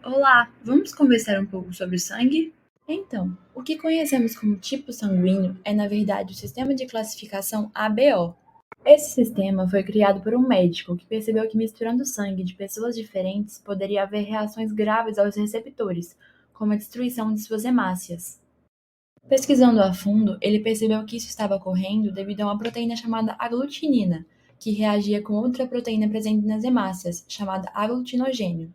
Olá, vamos conversar um pouco sobre o sangue? Então, o que conhecemos como tipo sanguíneo é, na verdade, o sistema de classificação ABO. Esse sistema foi criado por um médico que percebeu que misturando sangue de pessoas diferentes poderia haver reações graves aos receptores, como a destruição de suas hemácias. Pesquisando a fundo, ele percebeu que isso estava ocorrendo devido a uma proteína chamada aglutinina, que reagia com outra proteína presente nas hemácias, chamada aglutinogênio.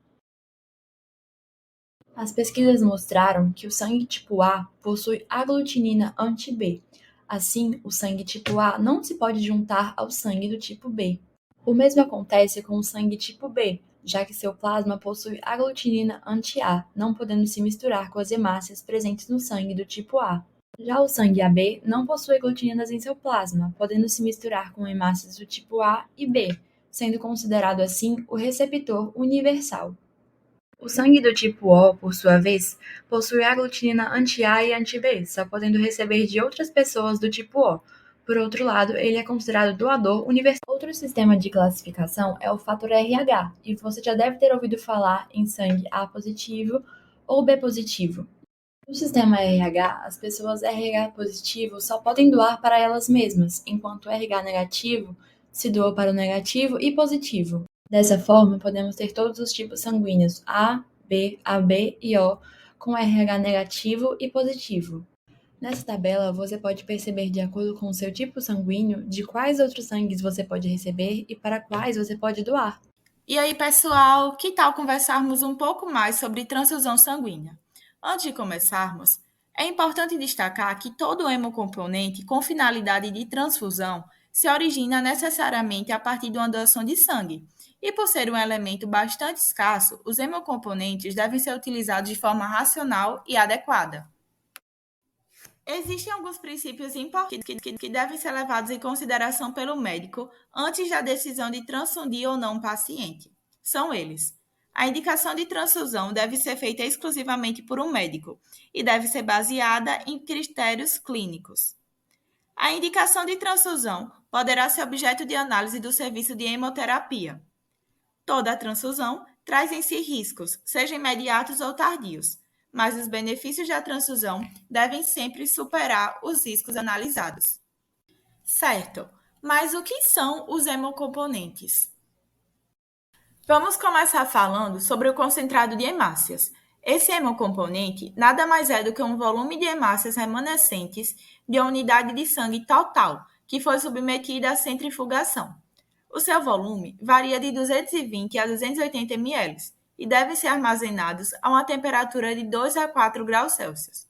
As pesquisas mostraram que o sangue tipo A possui aglutinina anti-B. Assim, o sangue tipo A não se pode juntar ao sangue do tipo B. O mesmo acontece com o sangue tipo B, já que seu plasma possui aglutinina anti-A, não podendo se misturar com as hemácias presentes no sangue do tipo A. Já o sangue AB não possui aglutininas em seu plasma, podendo se misturar com hemácias do tipo A e B, sendo considerado assim o receptor universal. O sangue do tipo O, por sua vez, possui aglutinina anti-A e anti-B, só podendo receber de outras pessoas do tipo O. Por outro lado, ele é considerado doador universal. Outro sistema de classificação é o fator RH, e você já deve ter ouvido falar em sangue A positivo ou B positivo. No sistema RH, as pessoas RH positivo só podem doar para elas mesmas, enquanto RH negativo se doa para o negativo e positivo. Dessa forma, podemos ter todos os tipos sanguíneos A, B, AB e O com RH negativo e positivo. Nessa tabela, você pode perceber, de acordo com o seu tipo sanguíneo, de quais outros sangues você pode receber e para quais você pode doar. E aí, pessoal, que tal conversarmos um pouco mais sobre transfusão sanguínea? Antes de começarmos, é importante destacar que todo hemocomponente com finalidade de transfusão se origina necessariamente a partir de uma doação de sangue. E por ser um elemento bastante escasso, os hemocomponentes devem ser utilizados de forma racional e adequada. Existem alguns princípios importantes que devem ser levados em consideração pelo médico antes da decisão de transfundir ou não o paciente. São eles: a indicação de transfusão deve ser feita exclusivamente por um médico e deve ser baseada em critérios clínicos. A indicação de transfusão poderá ser objeto de análise do serviço de hemoterapia. Toda transfusão traz em si riscos, sejam imediatos ou tardios, mas os benefícios da transfusão devem sempre superar os riscos analisados. Certo, mas o que são os hemocomponentes? Vamos começar falando sobre o concentrado de hemácias. Esse hemocomponente nada mais é do que um volume de hemácias remanescentes de uma unidade de sangue total, que foi submetida à centrifugação. O seu volume varia de 220 a 280 ml e devem ser armazenados a uma temperatura de 2 a 4 graus Celsius.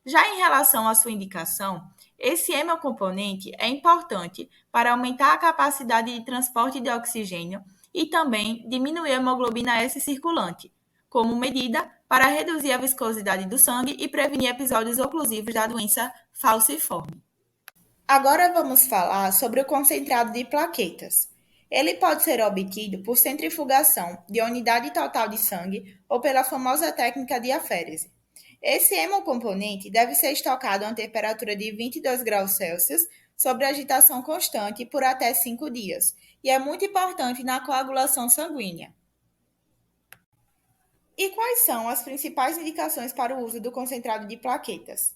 Já em relação à sua indicação, esse hemocomponente é importante para aumentar a capacidade de transporte de oxigênio e também diminuir a hemoglobina S circulante, como medida para reduzir a viscosidade do sangue e prevenir episódios oclusivos da doença falciforme. Agora vamos falar sobre o concentrado de plaquetas. Ele pode ser obtido por centrifugação de uma unidade total de sangue ou pela famosa técnica de aférese. Esse hemocomponente deve ser estocado a uma temperatura de 22 graus Celsius sobre agitação constante por até 5 dias e é muito importante na coagulação sanguínea. E quais são as principais indicações para o uso do concentrado de plaquetas?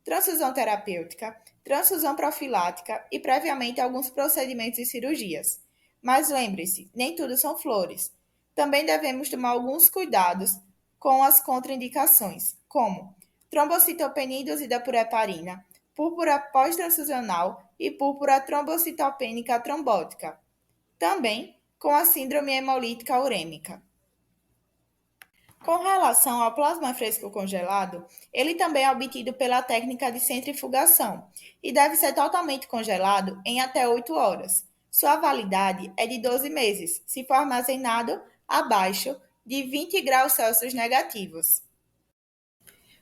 Transfusão terapêutica, transfusão profilática e previamente alguns procedimentos e cirurgias. Mas lembre-se, nem tudo são flores. Também devemos tomar alguns cuidados com as contraindicações, como trombocitopenia induzida por heparina, púrpura pós-transfusional e púrpura trombocitopênica trombótica. Também com a síndrome hemolítica urêmica. Com relação ao plasma fresco congelado, ele também é obtido pela técnica de centrifugação e deve ser totalmente congelado em até 8 horas. Sua validade é de 12 meses, se for armazenado abaixo de 20 graus Celsius negativos.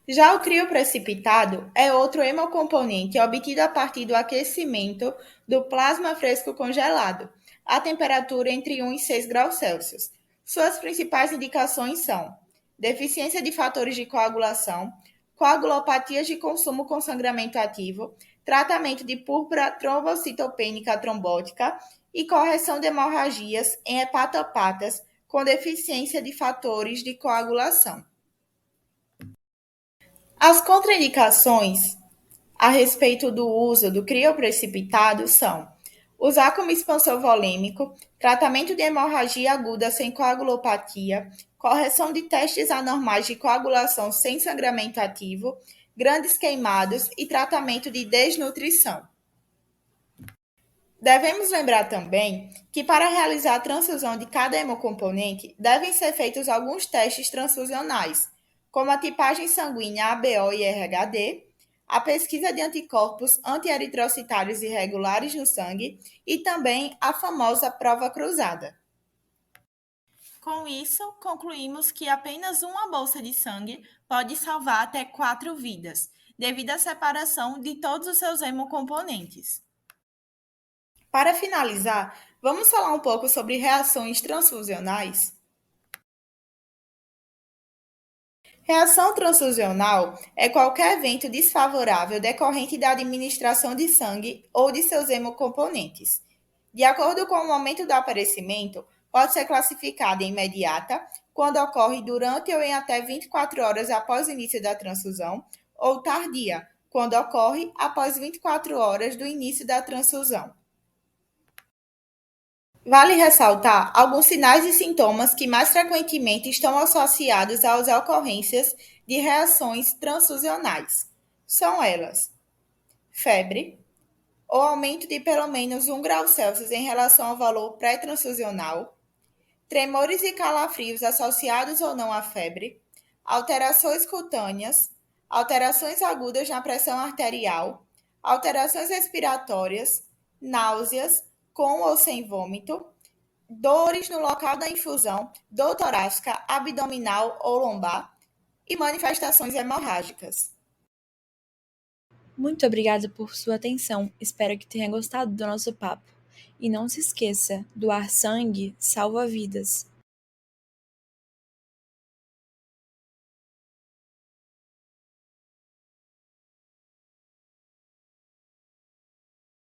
Já o crioprecipitado é outro hemocomponente obtido a partir do aquecimento do plasma fresco congelado, a temperatura entre 1 e 6 graus Celsius. Suas principais indicações são deficiência de fatores de coagulação, coagulopatias de consumo com sangramento ativo, tratamento de púrpura trombocitopênica trombótica e correção de hemorragias em hepatopatas com deficiência de fatores de coagulação. As contraindicações a respeito do uso do crioprecipitado são: usar como expansor volêmico, tratamento de hemorragia aguda sem coagulopatia, correção de testes anormais de coagulação sem sangramento ativo, grandes queimados e tratamento de desnutrição. Devemos lembrar também que, para realizar a transfusão de cada hemocomponente, devem ser feitos alguns testes transfusionais, como a tipagem sanguínea ABO e RHD, a pesquisa de anticorpos antieritrocitários irregulares no sangue e também a famosa prova cruzada. Com isso, concluímos que apenas uma bolsa de sangue pode salvar até 4 vidas, devido à separação de todos os seus hemocomponentes. Para finalizar, vamos falar um pouco sobre reações transfusionais? Reação transfusional é qualquer evento desfavorável decorrente da administração de sangue ou de seus hemocomponentes. De acordo com o momento do aparecimento, pode ser classificada em imediata, quando ocorre durante ou em até 24 horas após o início da transfusão, ou tardia, quando ocorre após 24 horas do início da transfusão. Vale ressaltar alguns sinais e sintomas que mais frequentemente estão associados às ocorrências de reações transfusionais. São elas: febre, ou aumento de pelo menos 1 grau Celsius em relação ao valor pré-transfusional, tremores e calafrios associados ou não à febre, alterações cutâneas, alterações agudas na pressão arterial, alterações respiratórias, náuseas, com ou sem vômito, dores no local da infusão, dor torácica, abdominal ou lombar e manifestações hemorrágicas. Muito obrigada por sua atenção. Espero que tenha gostado do nosso papo. E não se esqueça, doar sangue salva vidas.